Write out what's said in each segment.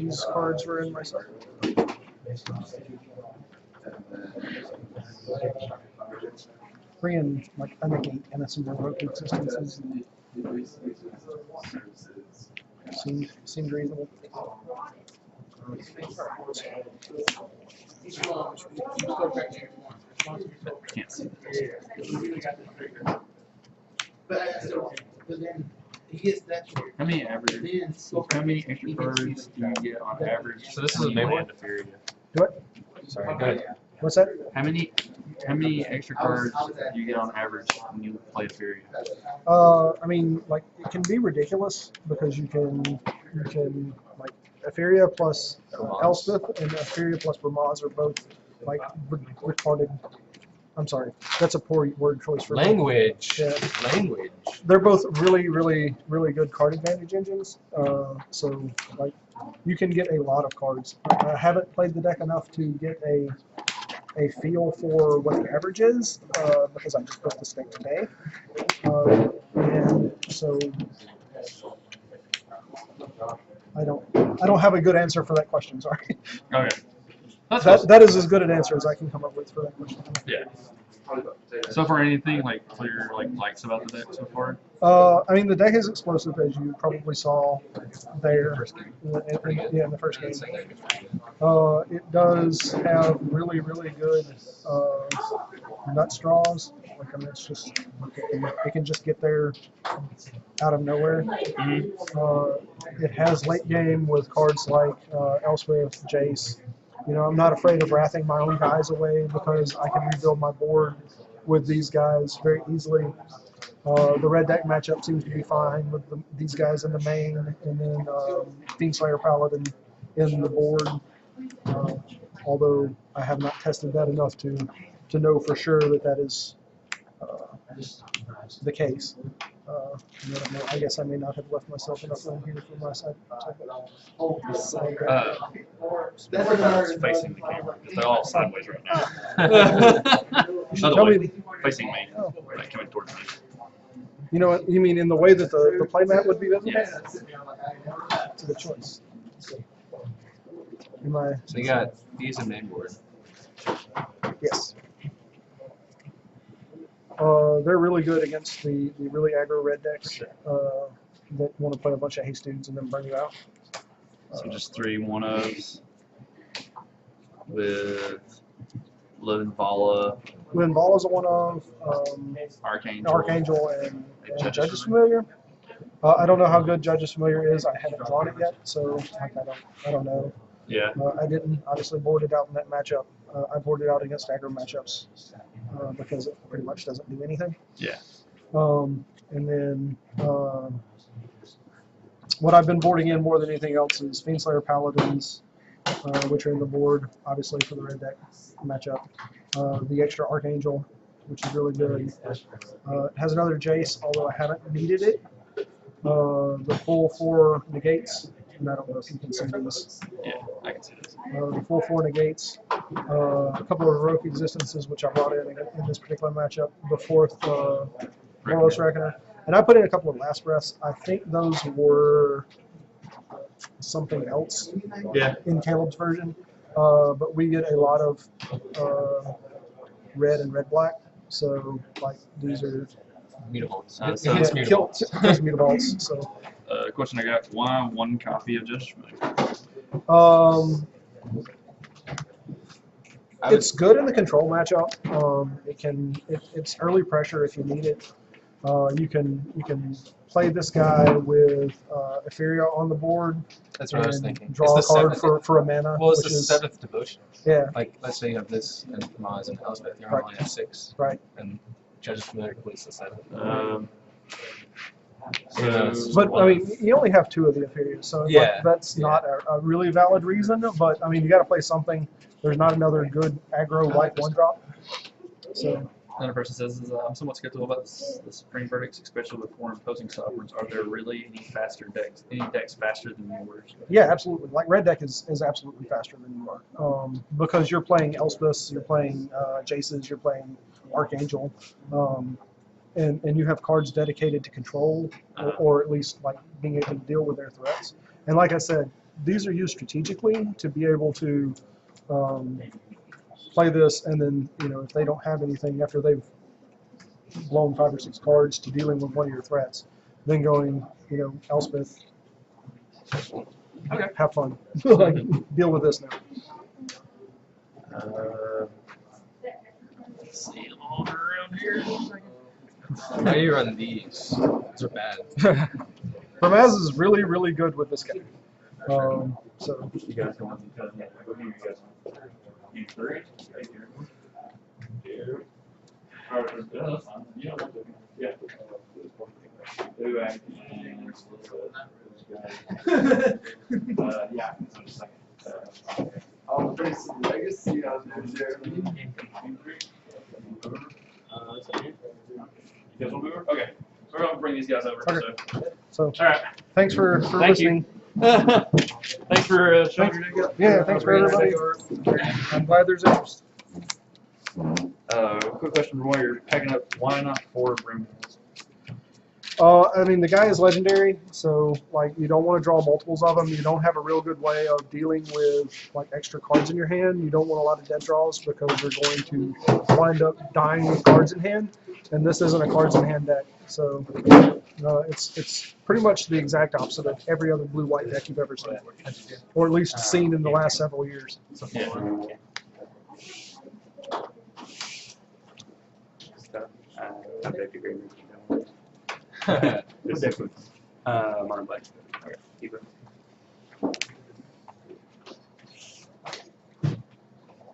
these cards were in my set. Bring in like a negate and some more rogue existences. Seemed reasonable. Can't see how many extra cards do you get on average? So this is a main one. What? Sorry, go ahead. What's that? How many extra cards do you get on average when you play Etheria? I mean, like it can be ridiculous because you can like Etheria plus Elspeth and Etheria plus Ramaz are both like retarded. I'm sorry, that's a poor word choice for Language. Yeah. Language. They're both really good card advantage engines. So like you can get a lot of cards. I haven't played the deck enough to get a feel for what the average is because I just built this deck today, and so I don't have a good answer for that question. Sorry. Okay. That is as good an answer as I can come up with for that question. Yeah. So far, anything like clear likes about the deck so far? I mean, the deck is explosive, as you probably saw there in the first game. It does have really good nut straws. Like, I mean, it's just it can just get there out of nowhere. It has late game with cards like Elspeth, Jace. You know, I'm not afraid of wrathing my own guys away because I can rebuild my board with these guys very easily. The red deck matchup seems to be fine with these guys in the main, and then Fiendslayer Paladin in the board. Although I have not tested that enough to know for sure that is the case. I guess I may not have left myself enough room here for my side. It's facing the camera because they're all sideways right now. Facing me, like coming towards me. You know what? You mean in the way that the playmat would be visible? Yeah. It's a good choice. So you got these in main board. Yes. They're really good against the really aggro red decks that want to play a bunch of haste dudes and then burn you out. So just 3 1-ofs with Linvala. Linvala's a one-of. Archangel and Judge's Familiar. I don't know how good Judge's Familiar is. I haven't drawn it yet, so I don't know. Yeah. I didn't obviously board it out in that matchup. I boarded out against aggro matchups because it pretty much doesn't do anything. Yeah. And then what I've been boarding in more than anything else is Fiendslayer Paladins, which are in the board, obviously, for the red deck matchup. The extra Archangel, which is really good. It has another Jace, although I haven't needed it. The full 4 negates, and I don't know if you can see these. Yeah, I can see this. The full 4 negates. A couple of heroic existences, which I brought in this particular matchup. The 4th Boros Reckoner. And I put in a couple of last breaths. I think those were something else in Caleb's version. But we get a lot of red and red-black. So, like, these are mutables. Mutables. So, question I got: why 1 copy of Judgment? It's good in the control matchup. It's early pressure if you need it. You can play this guy with Etheria on the board. That's what I was thinking. Draw a card for a mana. Well, it's the 7th devotion. Yeah. Like, let's say you have this and Maz and Elspeth. You're only at 6. Right. And Judge's Familiar completes the 7th. But I mean, you only have 2 of the Etheria, so that's not a really valid reason. But I mean, you got to play something. There's not another good aggro white 1-drop. So. Another person says, I'm somewhat skeptical about the Supreme Verdicts, especially with 4 imposing sovereigns. Are there really any decks faster than yours? Yeah, absolutely. Like red deck is absolutely faster than you are, because you're playing Elspeths, you're playing Jaces, you're playing Archangel, and you have cards dedicated to control, or at least like being able to deal with their threats. And like I said, these are used strategically to be able to play this, and then if they don't have anything after they've blown 5 or 6 cards to dealing with one of your threats, then going Elspeth. Okay. Have fun. Like, deal with this now. Let's see, I'm all around here. How do you run these? These are bad. Ramaz is really, really good with this guy. So You guys want to tell me? What do you guys want? You three? Right here. Two. All right, that's fine. You know what to do. Yeah. Do I? Yeah. So just like. Legacy on there. You guys want to move? Okay. We're going to bring these guys over. Okay. So All right. thanks for Thank you. listening. Thanks for showing your Yeah, thanks for everybody. I'm glad there's interest. Quick question for while you're packing up. Why not 4 brim? I mean, the guy is legendary, so like you don't want to draw multiples of him. You don't have a real good way of dealing with like extra cards in your hand. You don't want a lot of dead draws because you're going to wind up dying with cards in hand, and this isn't a cards in hand deck. So it's pretty much the exact opposite of every other blue-white deck you've ever seen, or at least seen in the last several years. Yeah. Modern Black. Okay, keep it.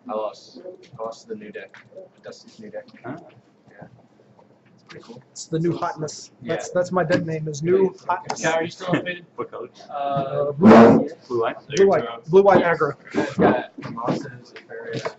I lost the new deck. Dustin's new deck. Ah. Yeah. It's pretty cool. It's the new hotness. Yeah. That's my deck name is New Hotness. Cal, are you still undefeated? What color? Blue-white, Blue light. blue-white aggro. It's got Mosses, Aquarius,